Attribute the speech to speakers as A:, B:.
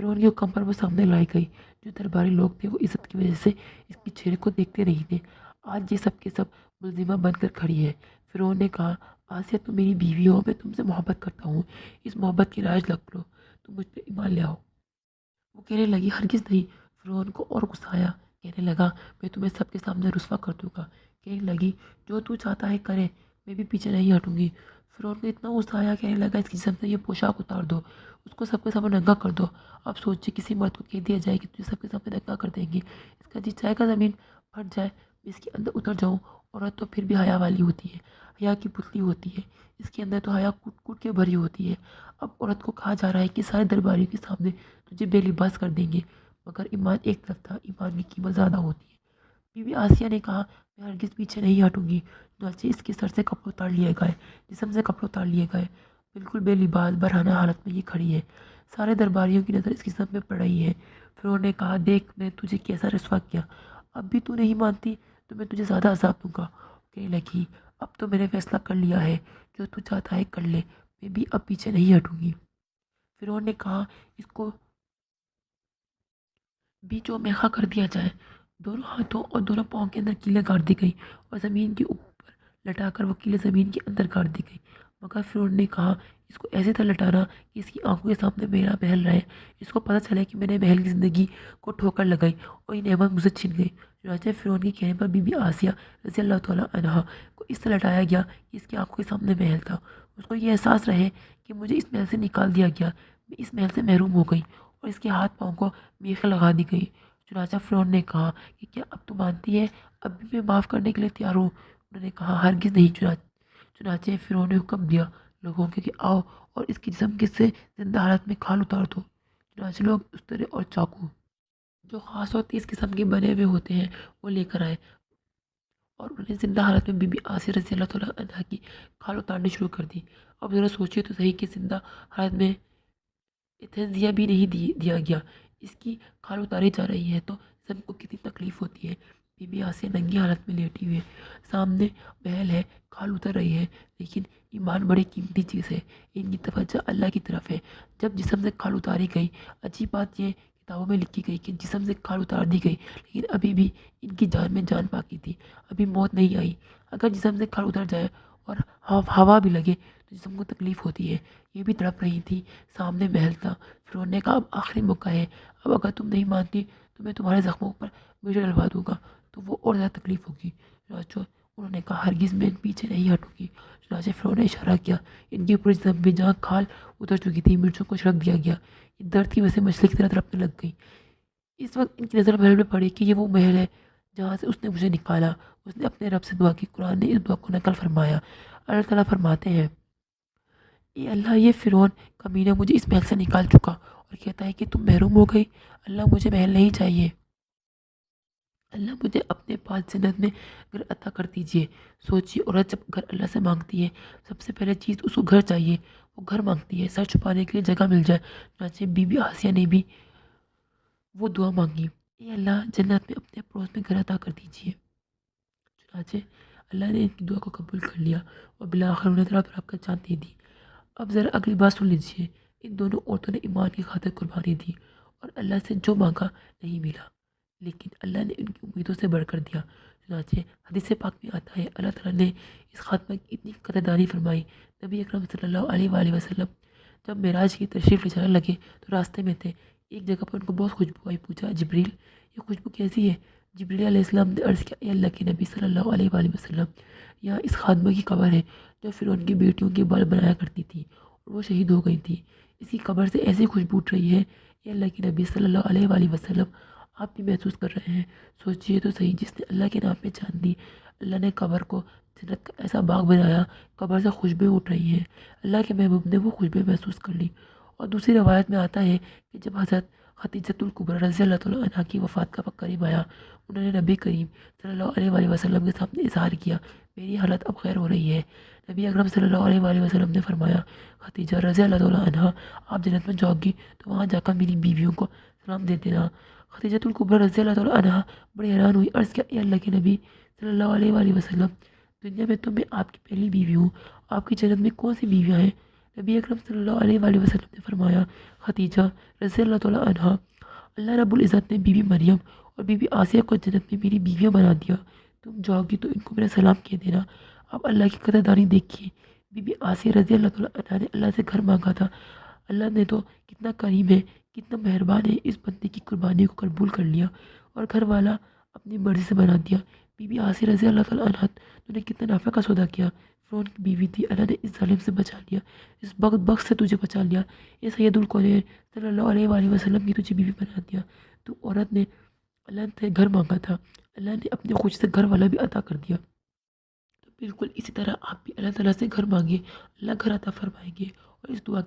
A: فرعون کے حکم پر وہ سامنے لائی گئی۔ جو درباری لوگ تھے وہ عزت کی وجہ سے اس کی چہرے کو دیکھتے نہیں تھے۔ آج یہ سب کے سب ملزمہ بن کر کھڑی ہے۔ فرعون نے کہا، آسیہ تم میری بیوی ہو، میں تم سے محبت کرتا ہوں، اس محبت کی راج لگ لو، تم مجھ پہ ایمان لے آؤ۔ وہ کہنے لگی، ہرگز نہیں۔ فرعون کو اور غصہ آیا، کہنے لگا، میں تمہیں سب کے سامنے رسوا کر دوں گا۔ کہنے لگی، جو تو چاہتا ہے کرے، میں بھی پیچھے نہیں ہٹوں گی۔ فرعون کو اتنا غصہ آیا، کہنے لگا، اس کی جسم سے یہ پوشاک اتار دو، اس کو سب کے سامنے ننگا کر دو۔ اب سوچیے، کسی مرد کو کہہ دیا جائے کہ تجھے سب کے سامنے ننگا کر دیں گے، اس کا جی چاہے گا زمین پھٹ جائے، میں اس کے اندر اتر جاؤں۔ عورت تو پھر بھی حیا والی ہوتی ہے، حیا کی پتلی ہوتی ہے، اس کے اندر تو حیا کوٹ کوٹ کے بھری ہوتی ہے۔ اب عورت کو کہا جا رہا ہے کہ سارے درباریوں کے سامنے تجھے بے لباس کر دیں گے، مگر ایمان ایک طرف تھا، ایمان کی قیمت زیادہ ہوتی ہے۔ بی بی آسیہ نے کہا، میں ہرگز پیچھے نہیں ہٹوں گی۔ چنانچہ اس کے سر سے کپڑے اتار لیے گئے، جسم سے کپڑے اتار لیے گئے، بالکل بے لباس برہنہ حالت میں یہ کھڑی ہے۔ سارے درباریوں کی نظر اس کی جسم میں پڑ رہی ہے۔ فرعون نے کہا، دیکھ میں تجھے کیسا رسوا کیا، اب بھی تو نہیں مانتی تو میں تجھے زیادہ عذاب دوں گا۔ کہنے لگی، اب تو میں نے فیصلہ کر لیا ہے، جو تو چاہتا ہے کر لے، میں بھی اب پیچھے نہیں ہٹوں گی۔ فرعون نے کہا، اس کو بھی جو میخا کر دیا جائے۔ دونوں ہاتھوں اور دونوں پاؤں کے اندر کیلیں گاڑ دی گئی اور زمین کے اوپر لٹا کر وہ کیلیں زمین کے اندر گاڑ دی گئی۔ مگر فرعون نے کہا، اس کو ایسے طرح لٹانا کہ اس کی آنکھوں کے سامنے میرا محل رہے، اس کو پتہ چلے کہ میں نے محل کی زندگی کو ٹھوکر لگائی اور یہ نعمت مجھے چھن گئی۔ چنانچہ فرعون کے کہنے پر بی بی آسیہ رضی اللہ تعالیٰ عنہا کو اس طرح لٹایا گیا کہ اس کی آنکھوں کے سامنے محل تھا۔ اس کو یہ احساس رہے کہ مجھے اس محل سے نکال دیا گیا، میں اس محل سے محروم ہو گئی اور اس کے ہاتھ پاؤں کو میخیں لگا دی گئی۔ چنانچہ فرعون نے کہا کہ کیا اب تو مانتی ہے، اب بھی میں معاف کرنے کے لیے تیار ہوں۔ انہوں نے کہا، ہرگز نہیں۔ چنانچہ فرعون نے حکم دیا لوگوں کے کہ آؤ اور اس کی جسم سے زندہ حالت میں کھال اتار دو۔ چنانچہ لوگ استرے اور چاقو جو خاص اور تیز قسم کے بنے ہوئے ہوتے ہیں وہ لے کر آئے اور انہیں زندہ حالت میں بی بی آسیہ رضی اللہ تعالیٰ عنہا کی کھال اتارنی شروع کر دی۔ اب ذرا سوچیے تو صحیح کہ زندہ حالت میں اتھنزیہ بھی نہیں دیا گیا، اس کی کھال اتاری جا رہی ہے تو جسم کو کتنی تکلیف ہوتی ہے۔ بی بی آسیہ ننگی حالت میں لیٹی ہوئی ہے، سامنے محل ہے، کھال اتر رہی ہے، لیکن ایمان بڑی قیمتی چیز ہے، ان کی توجہ اللہ کی طرف ہے۔ جب جسم سے کھال اتاری گئی، عجیب بات یہ کتابوں میں لکھی گئی کہ جسم سے کھال اتار دی گئی لیکن ابھی بھی ان کی جان میں جان باقی تھی، ابھی موت نہیں آئی۔ اگر جسم سے کھال اتر جائے اور ہوا بھی لگے تو جسم کو تکلیف ہوتی ہے۔ یہ بھی تڑپ رہی تھی، سامنے محل تھا۔ فرعون نے کہا، اب آخری موقع ہے، اب اگر تم نہیں مانتی تو میں تمہارے زخموں پر میٹھا ڈلوا دوں گا تو وہ اور زیادہ تکلیف ہوگی۔ چنانچہ انہوں نے کہا، ہرگز میں پیچھے نہیں ہٹوں گی۔ چنانچہ فرعون نے اشارہ کیا، ان کی پوری جسم میں جہاں کھال اتر چکی تھی مرچوں کو چھڑک دیا گیا، یہ درد کی وجہ سے مچھلی کی طرح تڑپنے لگ گئی۔ اس وقت ان کی نظر محل میں پڑی کہ یہ وہ محل ہے جہاں سے اس نے مجھے نکالا۔ اس نے اپنے رب سے دعا کی، قرآن نے اس دعا کو نقل فرمایا۔ اللہ تعالیٰ فرماتے ہیں، اے اللہ، یہ فرعون کمینہ مجھے اس محل سے نکال چکا اور کہتا ہے کہ تم محروم ہو گئی۔ اللہ، مجھے محل نہیں چاہیے، اللہ مجھے اپنے پاس جنت میں گھر عطا کر دیجیے۔ سوچیے، عورت جب گھر اللہ سے مانگتی ہے، سب سے پہلے چیز اس کو گھر چاہیے، وہ گھر مانگتی ہے، سر چھپانے کے لیے جگہ مل جائے۔ چنانچہ بی بی آسیہ نے بھی وہ دعا مانگی، اے اللہ، جنت میں اپنے پڑوس میں گھر عطا کر دیجیے۔ چنانچہ اللہ نے ان کی دعا کو قبول کر لیا اور بالآخر انہیں طرف طرف کر جان دے دی۔ اب ذرا اگلی بات سن لیجیے، ان دونوں عورتوں نے ایمان کی خاطر قربانی دی اور اللہ سے جو مانگا نہیں ملا، لیکن اللہ نے ان کی امیدوں سے بڑھ کر دیا۔ چنانچہ حدیث پاک میں آتا ہے، اللہ تعالیٰ نے اس خاتمہ کی اتنی قدردانی فرمائی۔ نبی اکرم صلی اللہ علیہ وآلہ وسلم جب معراج کی تشریف لے جانے لگے تو راستے میں تھے، ایک جگہ پر ان کو بہت خوشبو آئی۔ پوچھا، جبریل، یہ خوشبو کیسی ہے؟ جبریل علیہ السلام نے عرض کیا، اے اللہ کے نبی صلی اللہ علیہ وآلہ وسلم، یہاں اس خادمہ کی قبر ہے جو فرعون کی بیٹیوں کے بال بنایا کرتی تھی اور وہ شہید ہو گئی تھی، اس کی قبر سے ایسی خوشبو اٹھ رہی ہے، اے اللہ کے نبی صلی اللہ علیہ وآلہ وسلم، آپ بھی محسوس کر رہے ہیں۔ سوچیے تو صحیح، جس نے اللہ کے نام پہ جان دی، اللہ نے قبر کو جنت کا ایسا باغ بنایا، قبر سے خوشبویں اٹھ رہی ہیں، اللہ کے محبوب نے وہ خوشبویں محسوس کر لی۔ اور دوسری روایت میں آتا ہے کہ جب حضرت خدیجۃ الکبریٰ رضی اللہ تعالیٰ عنہا کی وفات کا وقت قریب آیا، انہوں نے نبی کریم صلی اللہ علیہ وآلہ وسلم کے سامنے اظہار کیا، میری حالت اب خیر ہو رہی ہے۔ نبی اکرم صلی اللہ علیہ وآلہ وسلم نے فرمایا، خدیجہ رضی اللہ تعالیٰ عنہا، آپ جنت میں جاؤ گی تو وہاں جا کر میری بیویوں کو سلام دے دینا۔ خدیجۃ الکبریٰ رضی اللہ تعالیٰ عنہا بڑی حیران ہوئی، عرض کیا، اے اللہ کے نبی صلی اللہ علیہ وآلہ وسلم، دنیا میں تو میں آپ کی پہلی بیوی ہوں، آپ کی جنت میں کون سی بیویاں ہیں؟ نبی اکرم صلی اللہ علیہ وآلہ وسلم نے فرمایا، خدیجہ رضی اللہ تعالیٰ عنہا، اللہ رب العزت نے بی بی مریم اور بی بی آسیہ کو جنت میں میری بیویاں بنا دیا، تم جاؤ گی تو ان کو میرا سلام کہہ دینا۔ آپ اللہ کی قدردانی دیکھیے، بی بی آسیہ رضی اللہ تعالیٰ عنہا نے اللہ سے گھر مانگا تھا، اللہ نے تو کتنا کریم ہے، کتنا مہربان ہے، اس بندے کی قربانی کو قبول کر لیا اور گھر والا اپنی مرضی سے بنا دیا۔ بی بی آسیہ رضی اللہ تعالیٰ عنہا نے کتنا نافع کا سودا کیا، فرعون کی بیوی تھی، اللہ نے اس ظالم سے بچا لیا، اس بخت سے تجھے بچا لیا، یہ سید القونین صلی اللہ علیہ وآلہ وسلم کی تجھے بیوی بنا دیا۔ تو عورت نے اللہ سے گھر مانگا تھا، اللہ نے اپنی خوشی سے گھر والا بھی عطا کر دیا۔ تو بالکل اسی طرح آپ بھی اللہ تعالیٰ سے گھر مانگے، اللہ گھر عطا فرمائیں گے۔ اور اس دعا